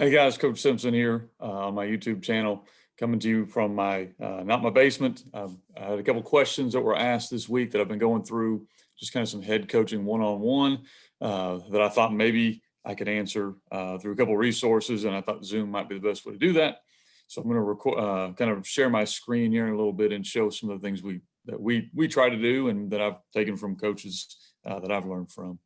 Hey guys, Coach Simpson here on my YouTube channel, coming to you from my not my basement. I had a couple questions that were asked this week that I've been going through, just kind of some head coaching one-on-one that I thought maybe I could answer through a couple resources, and I thought Zoom might be the best way to do that. So I'm going to record, kind of share my screen here in a little bit and show some of the things we try to do and that I've taken from coaches that I've learned from.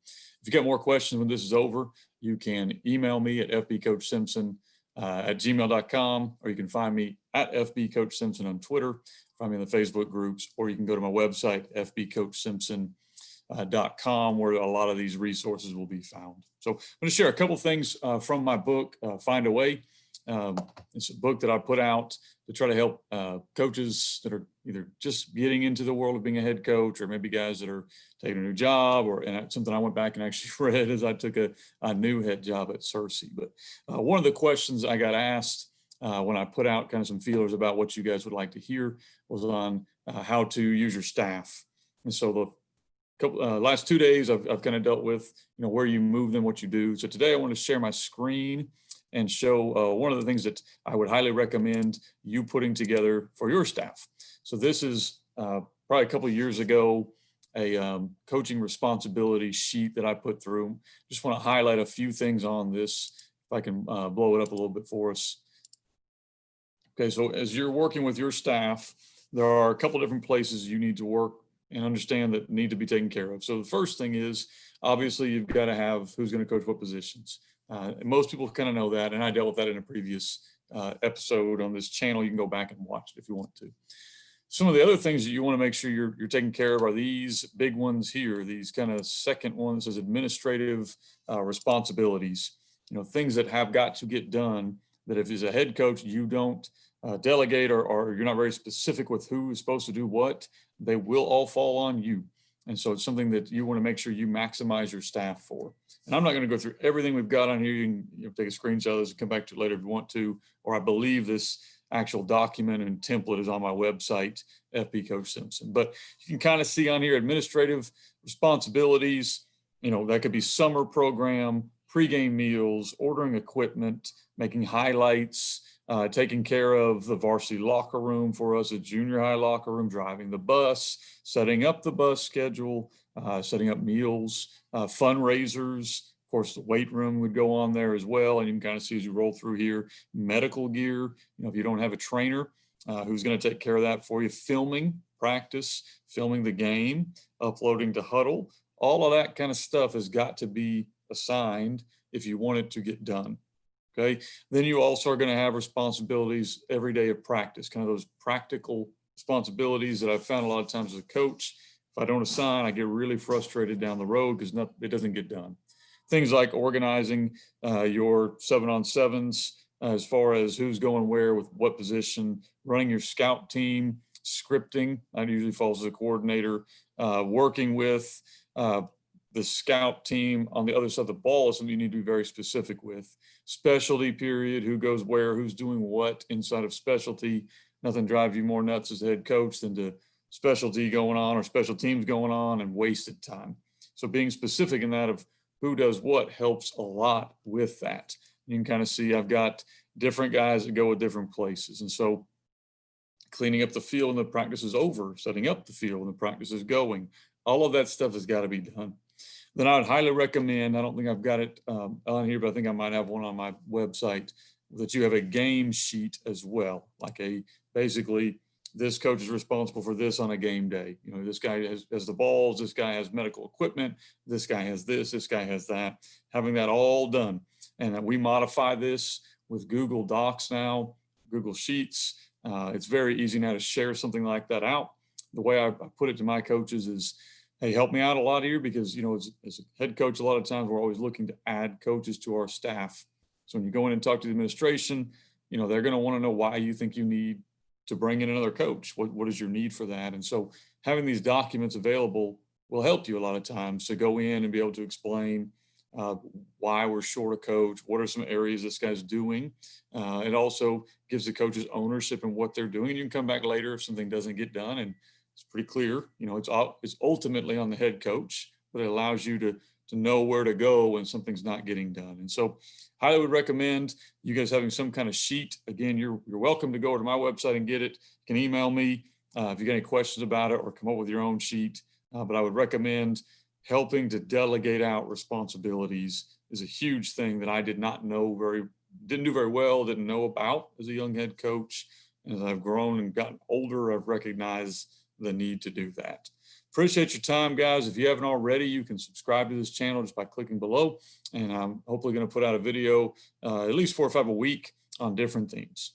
If you got more questions when this is over, you can email me at fbcoachsimpson at gmail.com, or you can find me at fbcoachsimpson on Twitter, find me in the Facebook groups, or you can go to my website, fbcoachsimpson.com, where a lot of these resources will be found. So I'm going to share a couple things from my book, Find a Way. It's a book that I put out to try to help coaches that are either just getting into the world of being a head coach, or maybe guys that are taking a new job, and something I went back and actually read as I took a new head job at Cersei. But one of the questions I got asked when I put out kind of some feelers about what you guys would like to hear was on how to use your staff. And so the last 2 days I've kind of dealt with, where you move them, what you do. So today I want to share my screen and show one of the things that I would highly recommend you putting together for your staff. So this is probably a couple of years ago, a coaching responsibility sheet that I put through. Just want to highlight a few things on this, if I can blow it up a little bit for us. Okay, so as you're working with your staff, there are a couple different places you need to work and understand that need to be taken care of. So the first thing is, obviously, you've got to have who's going to coach what positions. Most people kind of know that, and I dealt with that in a previous episode on this channel. You can go back and watch it if you want to. Some of the other things that you want to make sure you're taking care of are these big ones here, these kind of second ones as administrative responsibilities, things that have got to get done, that if as a head coach you don't delegate or you're not very specific with who is supposed to do what, they will all fall on you. And so it's something that you want to make sure you maximize your staff for. And I'm not going to go through everything we've got on here. You can take a screenshot of this and come back to it later if you want to, or I believe this actual document and template is on my website, FB Coach Simpson. But you can kind of see on here administrative responsibilities. That could be summer program, pregame meals, ordering equipment, making highlights, taking care of the varsity locker room for us, a junior high locker room, driving the bus, setting up the bus schedule, setting up meals, fundraisers. Of course, the weight room would go on there as well. And you can kind of see as you roll through here, medical gear. If you don't have a trainer, who's going to take care of that for you, filming, practice, filming the game, uploading to Huddle, all of that kind of stuff has got to be assigned if you want it to get done. Okay. Then you also are going to have responsibilities every day of practice, kind of those practical responsibilities that I've found a lot of times as a coach. If I don't assign, I get really frustrated down the road because it doesn't get done. Things like organizing your 7-on-7s as far as who's going where with what position, running your scout team, scripting. That usually falls as a coordinator, working with the scout team on the other side of the ball is something you need to be very specific with. Specialty period, who goes where, who's doing what inside of specialty. Nothing drives you more nuts as a head coach than to specialty going on or special teams going on and wasted time. So being specific in that of who does what helps a lot with that. You can kind of see I've got different guys that go at different places. And so cleaning up the field when the practice is over, setting up the field when the practice is going, all of that stuff has got to be done. Then I would highly recommend, I don't think I've got it on here, but I think I might have one on my website, that you have a game sheet as well. Like basically, this coach is responsible for this on a game day. This guy has the balls, this guy has medical equipment, this guy has this guy has that. Having that all done. And we modify this with Google Docs now, Google Sheets. It's very easy now to share something like that out. The way I put it to my coaches is, hey, help me out a lot here because, as a head coach, a lot of times we're always looking to add coaches to our staff. So when you go in and talk to the administration, they're going to want to know why you think you need to bring in another coach. What is your need for that? And so having these documents available will help you a lot of times to go in and be able to explain why we're short a coach, what are some areas this guy's doing. It also gives the coaches ownership in what they're doing. And you can come back later if something doesn't get done. And it's pretty clear, it's ultimately on the head coach, but it allows you to to know where to go when something's not getting done. And so highly would recommend you guys having some kind of sheet. Again, you're welcome to go to my website and get it. You can email me if you got any questions about it or come up with your own sheet. But I would recommend helping to delegate out responsibilities is a huge thing that I didn't do very well, didn't know about as a young head coach. As I've grown and gotten older, I've recognized the need to do that. Appreciate your time, guys. If you haven't already, you can subscribe to this channel just by clicking below. And I'm hopefully going to put out a video at least 4 or 5 a week on different themes.